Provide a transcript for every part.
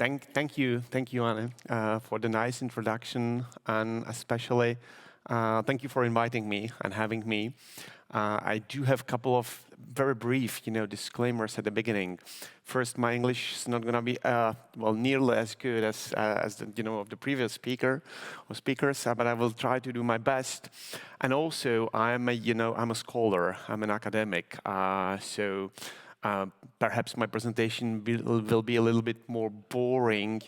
Thank you, Anne, for the nice introduction, and especially thank you for inviting me and having me. I do have a couple of very brief, disclaimers at the beginning. First, my English is not going to be nearly as good as the, of the previous speakers, but I will try to do my best. And also, I'm a scholar, I'm an academic, so. Perhaps my presentation will be a little bit more boring,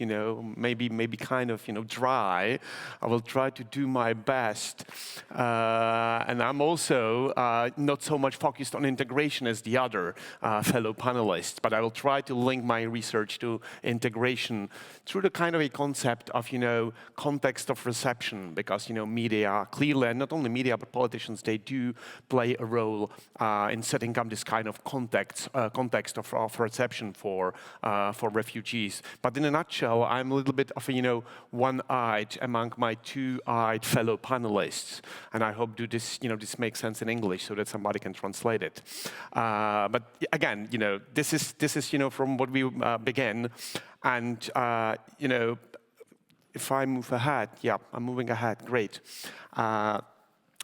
maybe kind of, dry. I will try to do my best. And I'm also not so much focused on integration as the other fellow panelists, but I will try to link my research to integration through the kind of a concept of, context of reception, because, media, clearly, and not only media, but politicians, they do play a role in setting up this kind of context of reception for refugees. But in a nutshell, I'm a little bit of a one-eyed among my two-eyed fellow panelists, and I hope this makes sense in English so that somebody can translate it. But again, this is from what we began, and if I move ahead, yeah, I'm moving ahead. Great.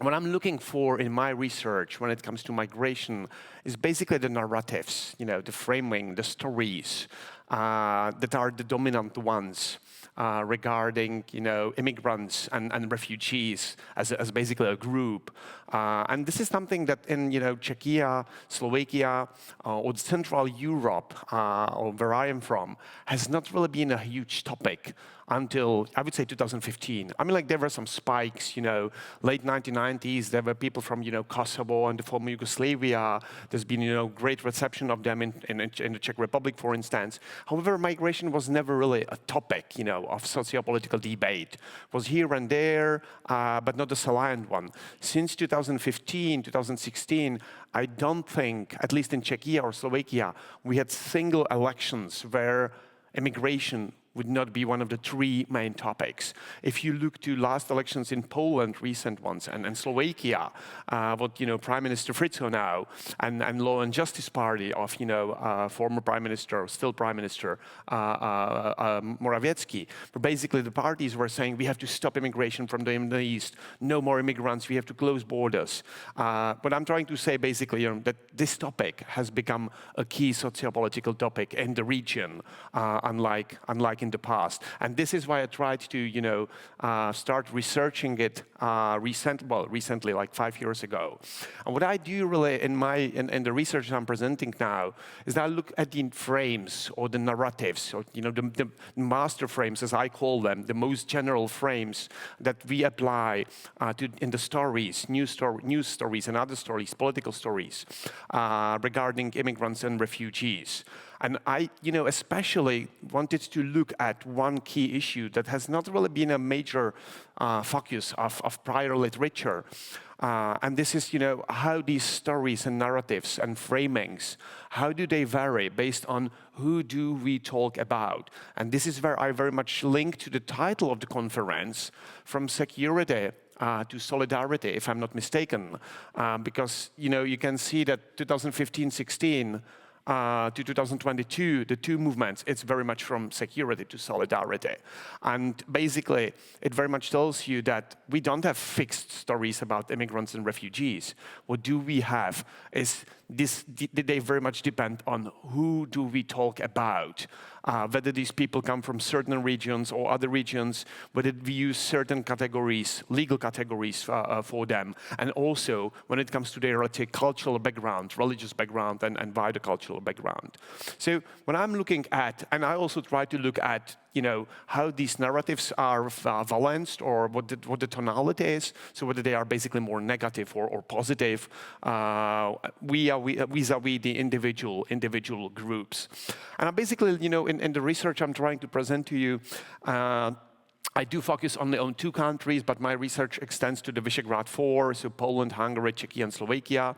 What I'm looking for in my research when it comes to migration is basically the narratives, the framing, the stories that are the dominant ones regarding, immigrants and refugees as basically a group. And this is something that in, Czechia, Slovakia, or Central Europe, or where I am from, has not really been a huge topic until, I would say, 2015. I mean, there were some spikes, late 1990s, there were people from, Kosovo and the former Yugoslavia. There's been, great reception of them in the Czech Republic, for instance. However, migration was never really a topic, of socio-political debate. It was here and there, but not a salient one. Since 2015, 2016, I don't think, at least in Czechia or Slovakia, we had single elections where immigration would not be one of the three main topics. If you look to last elections in Poland, recent ones, and Slovakia, what Prime Minister Fico now, and Law and Justice Party of former Prime Minister, still Prime Minister Morawiecki, where basically the parties were saying we have to stop immigration from the East, no more immigrants, we have to close borders. But I'm trying to say basically that this topic has become a key socio-political topic in the region, unlike in the past. And this is why I tried to, start researching it recently, like 5 years ago. And what I do really in the research I'm presenting now is that I look at the frames or the narratives, or the master frames, as I call them, the most general frames that we apply in the stories, news stories and other stories, political stories regarding immigrants and refugees. And I, especially wanted to look at one key issue that has not really been a major focus of prior literature. And this is, how these stories and narratives and framings, how do they vary based on who do we talk about? And this is where I very much link to the title of the conference, From Security to Solidarity, if I'm not mistaken. Because, you can see that 2015-16, to 2022, the two movements, it's very much from security to solidarity. And basically, it very much tells you that we don't have fixed stories about immigrants and refugees. What do we have is they very much depend on who do we talk about. Whether these people come from certain regions or other regions, whether we use certain categories, legal categories for them, and also when it comes to their cultural background, religious background, and wider cultural background. So when I'm looking at, and I also try to look at, how these narratives are balanced, or what the tonality is, so whether they are basically more negative or positive, vis-a-vis the individual groups. And I basically, in the research I'm trying to present to you, I do focus only on 2 countries, but my research extends to the Visegrad 4, so Poland, Hungary, Czechia, and Slovakia.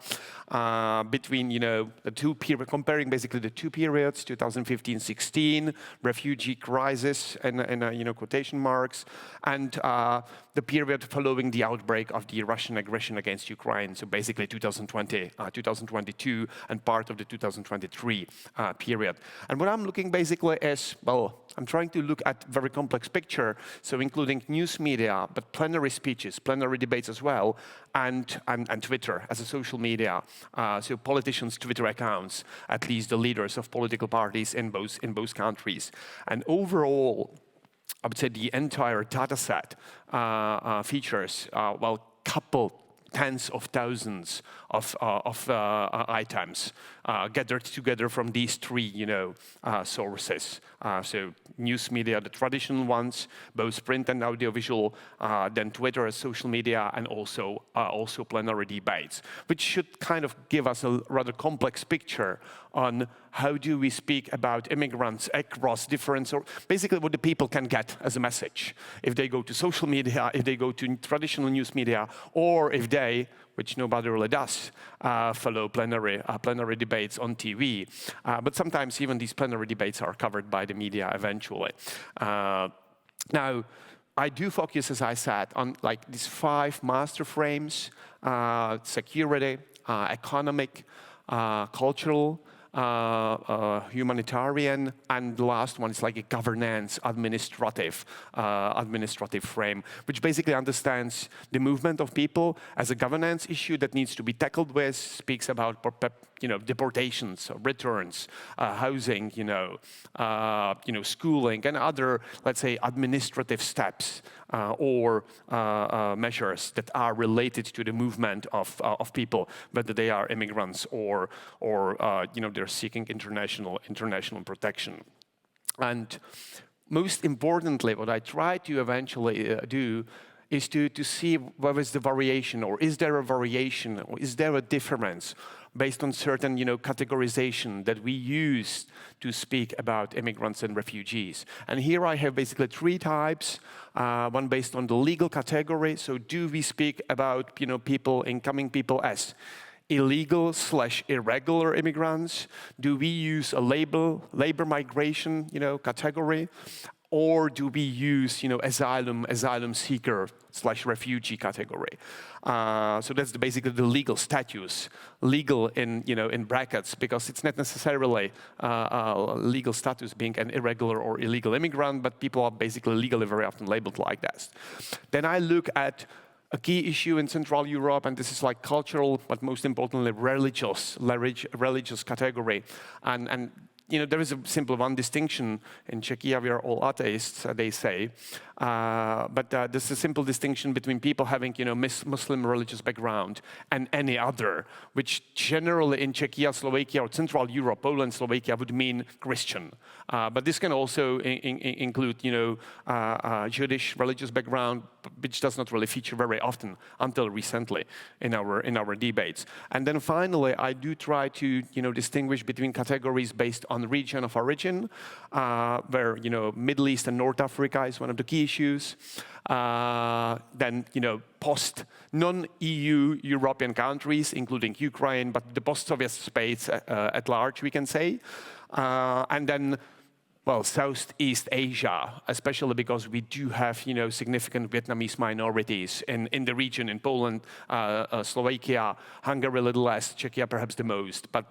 Between, the 2 periods, comparing basically the 2 periods, 2015-16, refugee crisis, in quotation marks, and the period following the outbreak of the Russian aggression against Ukraine, so basically 2020, 2022, and part of the 2023 period. And what I'm looking basically is, well, I'm trying to look at very complex picture, so including news media, but plenary speeches, plenary debates as well, and Twitter as a social media. So politicians' Twitter accounts, at least the leaders of political parties in both countries. And overall, I would say the entire data set features, couple tens of thousands of items gathered together from these 3, sources. So news media, the traditional ones, both print and audiovisual, then Twitter as social media, and also plenary debates, which should kind of give us a rather complex picture on how do we speak about immigrants across different, or basically what the people can get as a message if they go to social media, if they go to traditional news media, or if they, which nobody really does, follow plenary debates on TV. But sometimes even these plenary debates are covered by the media eventually. Now, I do focus, as I said, on like these 5 master frames: security, economic, cultural, humanitarian, and the last one is like a governance, administrative frame, which basically understands the movement of people as a governance issue that needs to be tackled with, speaks about deportations, returns, housing, schooling, and other, let's say, administrative steps or measures that are related to the movement of people, whether they are immigrants or they're seeking international protection. And most importantly, what I try to eventually do is to see where is the variation, or is there a variation, or is there a difference based on certain categorization that we use to speak about immigrants and refugees. And here I have basically 3 types, one based on the legal category. So do we speak about incoming people as illegal/irregular immigrants? Do we use a labor migration category? Or do we use asylum seeker/refugee category? So that's basically the legal status, legal in brackets, because it's not necessarily legal status being an irregular or illegal immigrant, but people are basically legally very often labeled like that. Then I look at a key issue in Central Europe, and this is like cultural, but most importantly religious category, and there is a simple one distinction. In Czechia, we are all atheists, they say. But there's a simple distinction between people having, Muslim religious background and any other, which generally in Czechia, Slovakia, or Central Europe, Poland, Slovakia, would mean Christian. But this can also include, Jewish religious background, which does not really feature very often until recently in our debates. And then finally, I do try to, distinguish between categories based on region of origin, where, Middle East and North Africa is one of the key issues. Then, post non-EU European countries, including Ukraine, but the post-Soviet states at large, we can say. And then, Southeast Asia, especially because we do have, significant Vietnamese minorities in the region, in Poland, Slovakia, Hungary a little less, Czechia perhaps the most. But,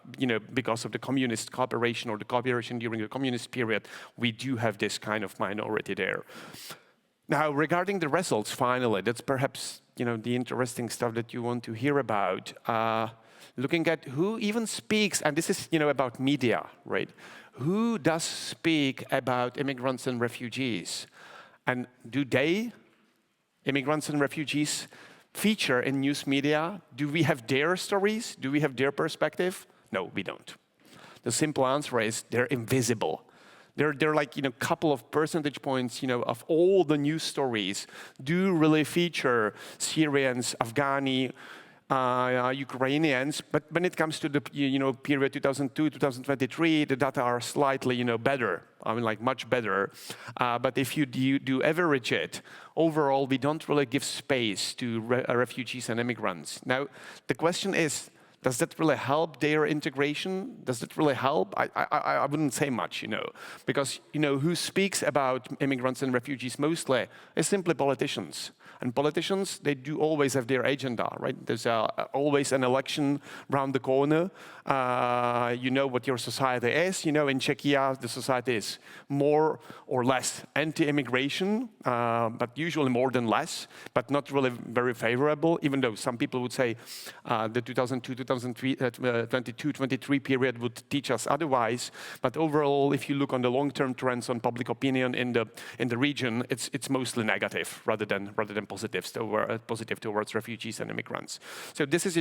because of the communist cooperation or the cooperation during the communist period, we do have this kind of minority there. Now, regarding the results, finally, that's perhaps, the interesting stuff that you want to hear about. Looking at who even speaks, and this is, about media, right? Who does speak about immigrants and refugees? And do immigrants and refugees, feature in news media? Do we have their stories? Do we have their perspective? No, we don't. The simple answer is they're invisible. They're like, couple of percentage points, of all the news stories do really feature Syrians, Afghani, Ukrainians. But when it comes to the period 2002-2023, the data are slightly better. I mean, like much better. But if you do average it, overall, we don't really give space to refugees and immigrants. Now, the question is, does that really help their integration? Does it really help? I wouldn't say much, because who speaks about immigrants and refugees mostly is simply politicians. And politicians, they do always have their agenda, right? There's always an election around the corner. You know what your society is. In Czechia, the society is more or less anti-immigration, but usually more than less, but not really very favorable, even though some people would say the 2022-23 period would teach us otherwise. But overall, if you look on the long-term trends on public opinion in the region, it's mostly negative rather than positive towards refugees and immigrants. So this is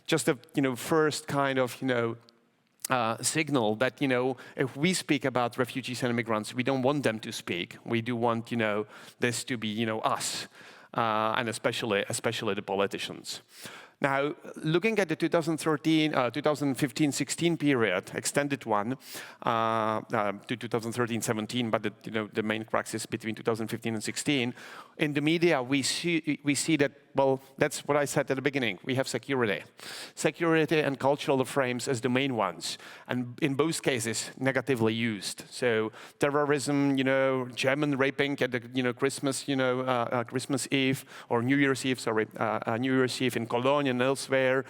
just a first kind of signal that if we speak about refugees and immigrants, we don't want them to speak. We do want this to be us, and especially the politicians. Now, looking at the 2015-16 period, extended one, to 2013-17, but the main crisis between 2015 and 16, in the media we see that, well, that's what I said at the beginning. We have security and cultural frames as the main ones, and in both cases negatively used. So terrorism, German raping at the Christmas, Christmas Eve or New Year's Eve, New Year's Eve in Cologne and elsewhere,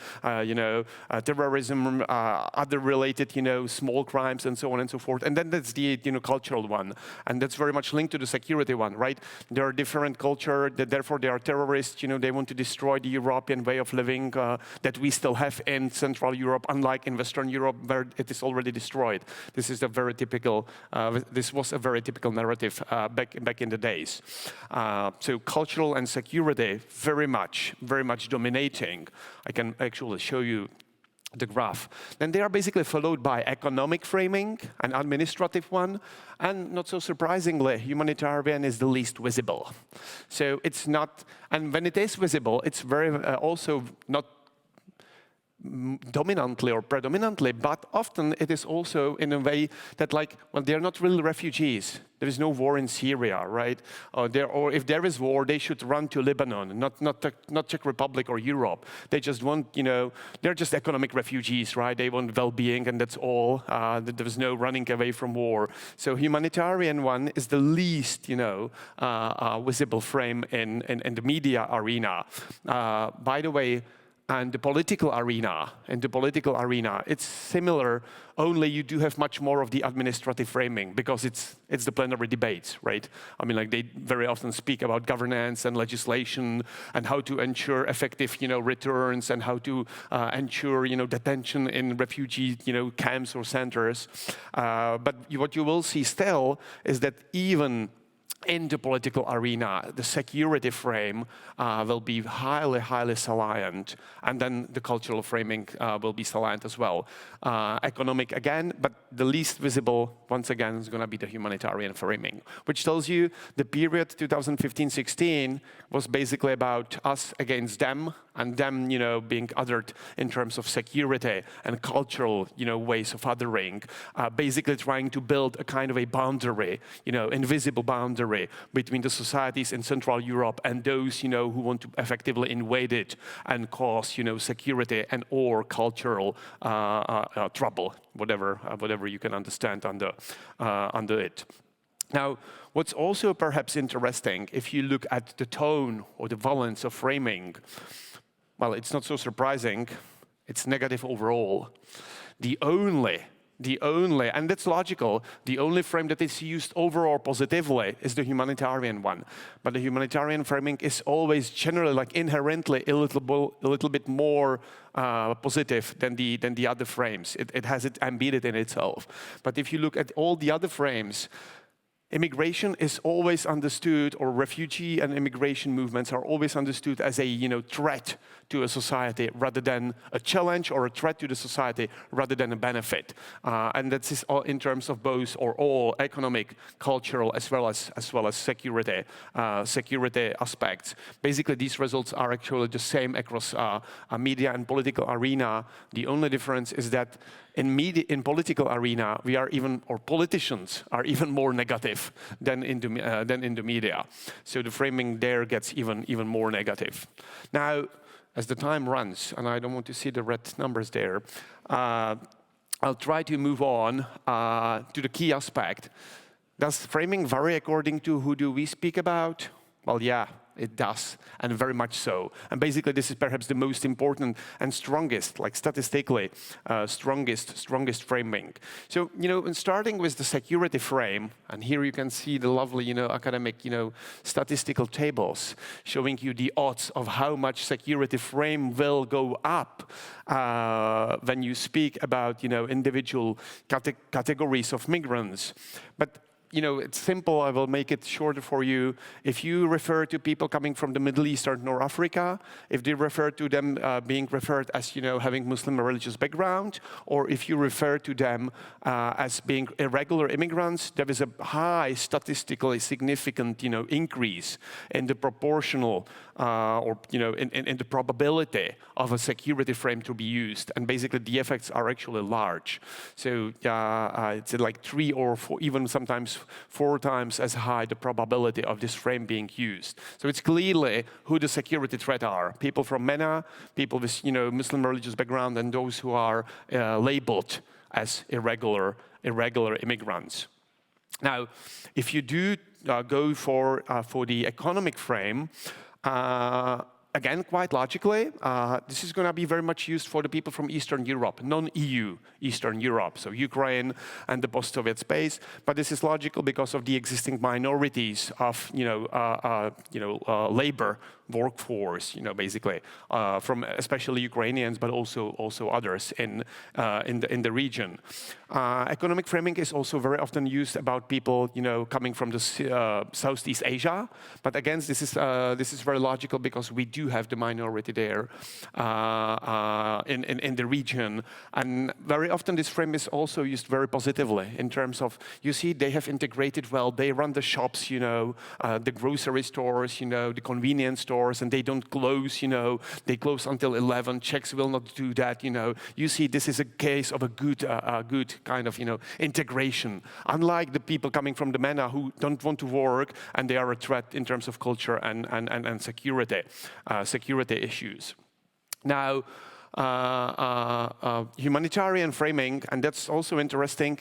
terrorism, other related, small crimes and so on and so forth. And then that's the, cultural one. And that's very much linked to the security one, right? There are different culture, therefore they are terrorists, they want to destroy the European way of living that we still have in Central Europe, unlike in Western Europe where it is already destroyed. This is a very typical, this was a very typical narrative back in the days. So cultural and security very much dominating. I can actually show you the graph. Then they are basically followed by economic framing, an administrative one, and not so surprisingly, humanitarian is the least visible. So it's not, and when it is visible, it's very also not dominantly or predominantly, but often it is also in a way that, like, well, they're not really refugees. There is no war in Syria, right? Or if there is war, they should run to Lebanon, not Czech Republic or Europe. They just want, they're just economic refugees, right? They want well-being, and that's all. There's no running away from war. So humanitarian one is the least, visible frame in the media arena. By the way. And the political arena, it's similar, only you do have much more of the administrative framing because it's the plenary debates, right? I mean, like they very often speak about governance and legislation and how to ensure effective, returns and how to ensure, detention in refugee, camps or centers. But what you will see still is that even in the political arena, the security frame will be highly salient, and then the cultural framing will be salient as well. Economic again, but the least visible, once again, is going to be the humanitarian framing, which tells you the period 2015-16 was basically about us against them, and them, being othered in terms of security and cultural, ways of othering, basically trying to build a kind of a boundary, invisible boundary between the societies in Central Europe and those, who want to effectively invade it and cause, security and or cultural trouble, whatever you can understand under it. Now, what's also perhaps interesting, if you look at the tone or the valence of framing, well, it's not so surprising. It's negative overall. The only, and that's logical, the only frame that is used overall positively is the humanitarian one. But the humanitarian framing is always generally, like inherently, a little bit more positive than the other frames. It has it embedded in itself. But if you look at all the other frames, immigration is always understood, or refugee and immigration movements are always understood as a threat to a society rather than a challenge, or a threat to the society rather than a benefit. And that is all in terms of both or all economic, cultural, as well as security aspects. Basically, these results are actually the same across media and political arena. The only difference is that in political arena, politicians are even more negative than in the media. So the framing there gets even more negative. Now, as the time runs, and I don't want to see the red numbers there, I'll try to move on to the key aspect. Does framing vary according to who do we speak about? Well, yeah. It does, and very much so. And basically, this is perhaps the most important and strongest, like statistically, strongest framing. So, starting with the security frame, and here you can see the lovely, academic, statistical tables showing you the odds of how much security frame will go up when you speak about, individual categories of migrants. But it's simple. I will make it shorter for you. If you refer to people coming from the Middle East or North Africa, if they refer to them being referred as, having Muslim religious background, or if you refer to them as being irregular immigrants, there is a high statistically significant, increase in the proportional in the probability of a security frame to be used. And basically, the effects are actually large. So it's like 3 or 4, even sometimes 4 times as high the probability of this frame being used. So it's clearly who the security threat are. People from MENA, people with Muslim religious background, and those who are labeled as irregular immigrants. Now, if you do go for the economic frame, again, quite logically, this is going to be very much used for the people from Eastern Europe, non-EU Eastern Europe, so Ukraine and the post-Soviet space. But this is logical because of the existing minorities of, labor workforce, basically from especially Ukrainians, but also others in the region. Economic framing is also very often used about people, coming from the Southeast Asia. But again, this is very logical because we do have the minority there in the region, and very often this frame is also used very positively in terms of, you see, they have integrated well, they run the shops, the grocery stores, the convenience stores, and they don't close, they close until 11. Czechs will not do that, You see, this is a case of a good kind of, integration. Unlike the people coming from the MENA who don't want to work, and they are a threat in terms of culture and security issues. Now, humanitarian framing, and that's also interesting.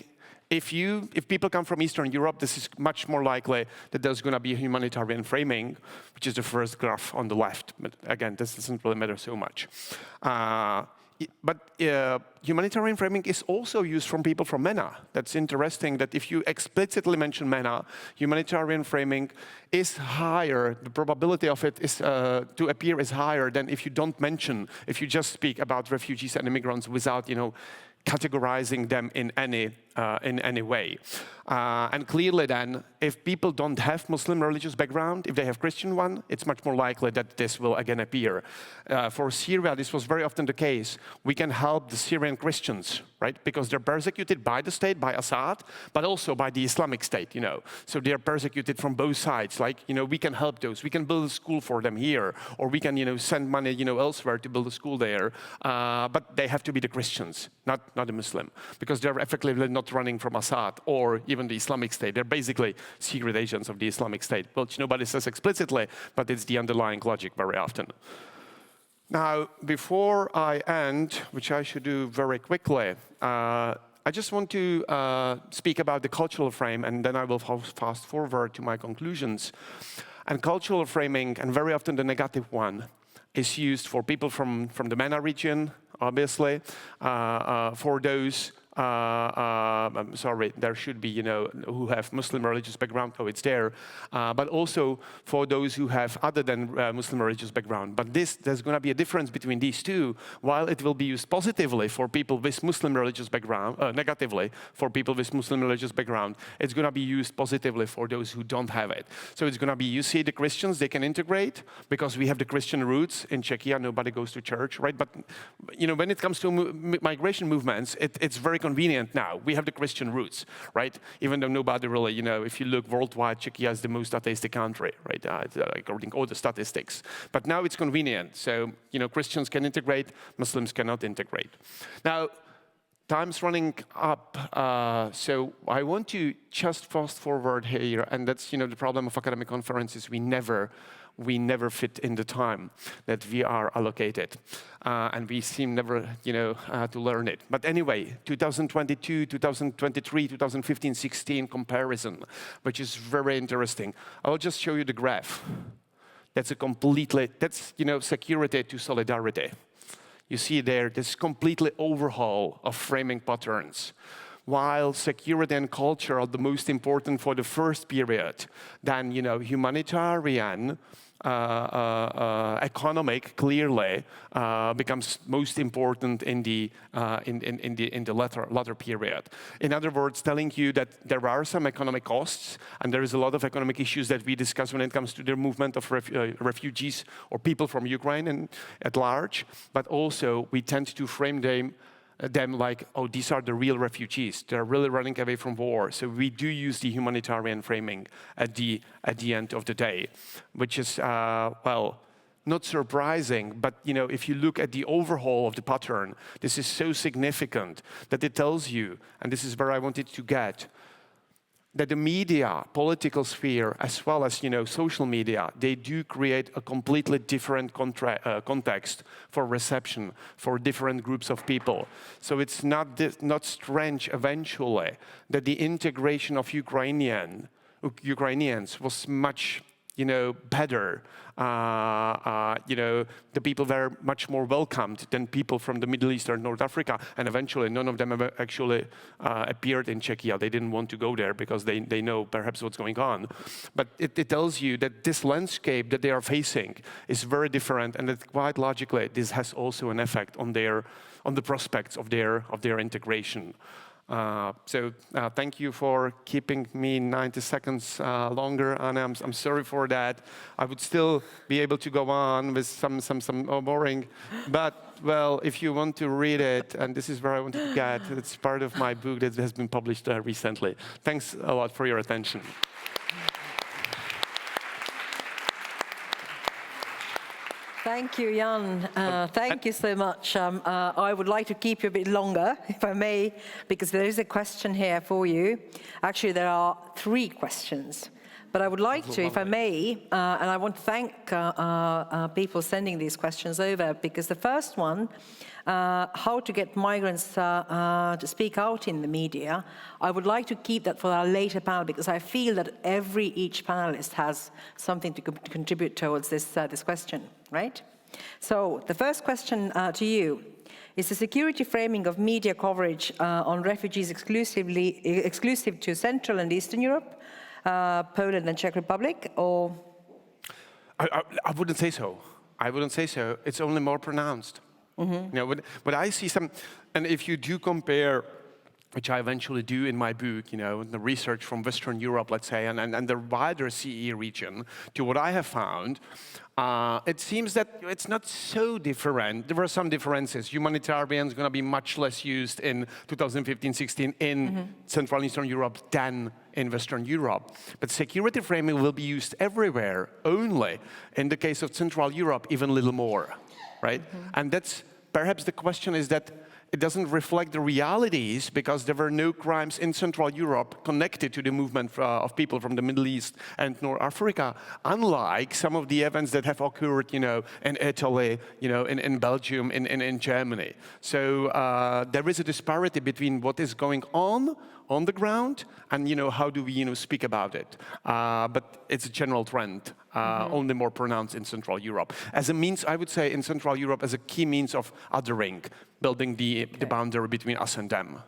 If people come from Eastern Europe, this is much more likely that there's going to be a humanitarian framing, which is the first graph on the left. But again, this doesn't really matter so much. But humanitarian framing is also used from people from MENA. That's interesting that if you explicitly mention MENA, humanitarian framing is higher. The probability of it is to appear is higher than if you don't mention, if you just speak about refugees and immigrants without, categorizing them in any way. And clearly then, if people don't have Muslim religious background, if they have Christian one, it's much more likely that this will again appear. For Syria, this was very often the case. We can help the Syrian Christians, right? Because they're persecuted by the state, by Assad, but also by the Islamic State, So they're persecuted from both sides. Like, we can help those. We can build a school for them here, or we can, send money, elsewhere to build a school there. But they have to be the Christians, not a Muslim, because they're effectively not running from Assad or even the Islamic State. They're basically secret agents of the Islamic State, which nobody says explicitly, but it's the underlying logic very often. Now, before I end, which I should do very quickly, I just want to speak about the cultural frame, and then I will fast forward to my conclusions. And cultural framing, and very often the negative one, is used for people from the MENA region, obviously, for those I'm sorry, there should be, who have Muslim religious background, oh, it's there, but also for those who have other than Muslim religious background. But there's going to be a difference between these two. While it will be used positively for people with Muslim religious background, negatively for people with Muslim religious background, it's going to be used positively for those who don't have it. So it's going to be, you see the Christians, they can integrate because we have the Christian roots. In Czechia, nobody goes to church, right? But, when it comes to migration movements, it's very convenient now. We have the Christian roots, right? Even though nobody really, if you look worldwide, Czechia is the most atheistic country, right? According to all the statistics. But now it's convenient. So, Christians can integrate, Muslims cannot integrate. Now, time's running up, so I want to just fast forward here, and that's, the problem of academic conferences. We never fit in the time that we are allocated, and we seem never, to learn it. But anyway, 2022, 2023, 2015, 16 comparison, which is very interesting. I'll just show you the graph. That's security to solidarity. You see there, this completely overhaul of framing patterns. While security and culture are the most important for the first period, then humanitarian, economic clearly becomes most important in the latter period. In other words, telling you that there are some economic costs, and there is a lot of economic issues that we discuss when it comes to the movement of refugees or people from Ukraine and at large. But also, we tend to frame them like, oh, these are the real refugees. They're really running away from war. So we do use the humanitarian framing at the end of the day, which is, not surprising. But, if you look at the overhaul of the pattern, this is so significant that it tells you, and this is where I wanted to get, that the media, political sphere, as well as social media, they do create a completely different context for reception for different groups of people. So it's not strange eventually that the integration of Ukrainians was much better. The people were much more welcomed than people from the Middle East or North Africa, and eventually none of them ever actually appeared in Czechia. They didn't want to go there because they know perhaps what's going on. But it tells you that this landscape that they are facing is very different, and that quite logically this has also an effect on the prospects of their integration. Thank you for keeping me 90 seconds longer, and I'm sorry for that. I would still be able to go on with some boring, but well, if you want to read it, and this is where I want to get, it's part of my book that has been published recently. Thanks a lot for your attention. Thank you, Jan. Thank you so much. I would like to keep you a bit longer, if I may, because there is a question here for you. Actually, there are 3 questions. But I would like to, if I may, and I want to thank people sending these questions over, because the first one, how to get migrants to speak out in the media, I would like to keep that for our later panel, because I feel that each panelist has something to contribute towards this question, right? So the first question to you is: the security framing of media coverage on refugees exclusive to Central and Eastern Europe, Poland and Czech Republic, or? I wouldn't say so. I wouldn't say so. It's only more pronounced. Mm-hmm. But I see some, and if you do compare, which I eventually do in my book, the research from Western Europe, let's say, and the wider CE region, to what I have found, it seems that it's not so different. There were some differences. Humanitarian is going to be much less used in 2015-16 in Central and Eastern Europe than in Western Europe. But security framing will be used everywhere, only in the case of Central Europe, even a little more, right? And that's perhaps the question is that it doesn't reflect the realities, because there were no crimes in Central Europe connected to the movement of people from the Middle East and North Africa, unlike some of the events that have occurred, in Italy, in Belgium, in Germany. So there is a disparity between what is going on the ground and, how do we, speak about it. But it's a general trend, only more pronounced in Central Europe. As a means, I would say, in Central Europe as a key means of othering, building the boundary between us and them.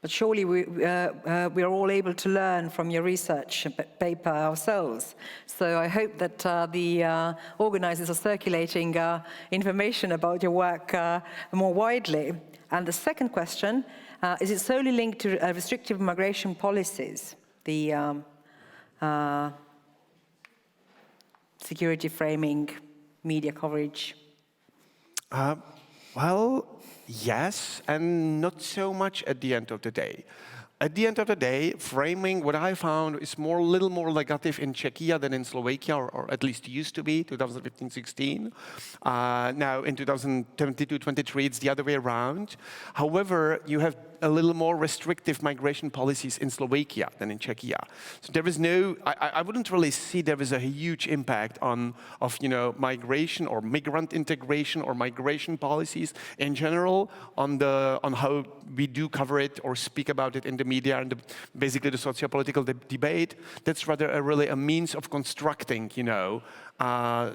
But surely we are all able to learn from your research paper ourselves. So I hope that the organizers are circulating information about your work more widely. And the second question, is it solely linked to restrictive migration policies, the security framing, media coverage? Well, yes, and not so much at the end of the day. At the end of the day, framing, what I found, is a little more negative in Czechia than in Slovakia, or at least used to be, 2015-16. Now, in 2022-23, it's the other way around. However, you have a little more restrictive migration policies in Slovakia than in Czechia. So there is no, I wouldn't really see there is a huge impact of migration or migrant integration or migration policies in general on how we do cover it or speak about it in the media and basically the socio-political debate. That's rather a means of constructing,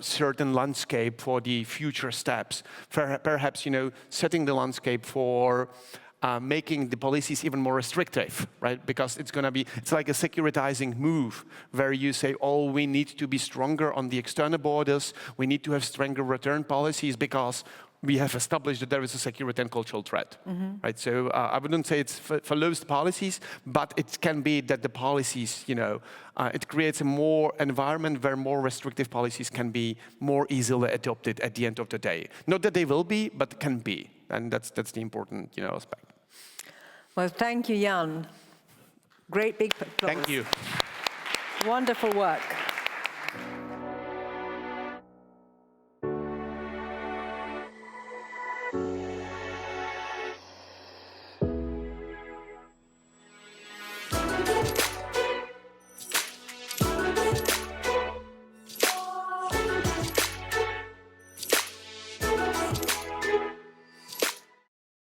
certain landscape for the future steps. Perhaps, setting the landscape for making the policies even more restrictive, right? Because it's like a securitizing move where you say, oh, we need to be stronger on the external borders, we need to have stronger return policies because we have established that there is a security and cultural threat, right? So I wouldn't say it's for those policies, but it can be that the policies, it creates a more environment where more restrictive policies can be more easily adopted at the end of the day. Not that they will be, but can be, and that's the important, aspect. Well, thank you, Jan. Great big applause. Thank you. Wonderful work.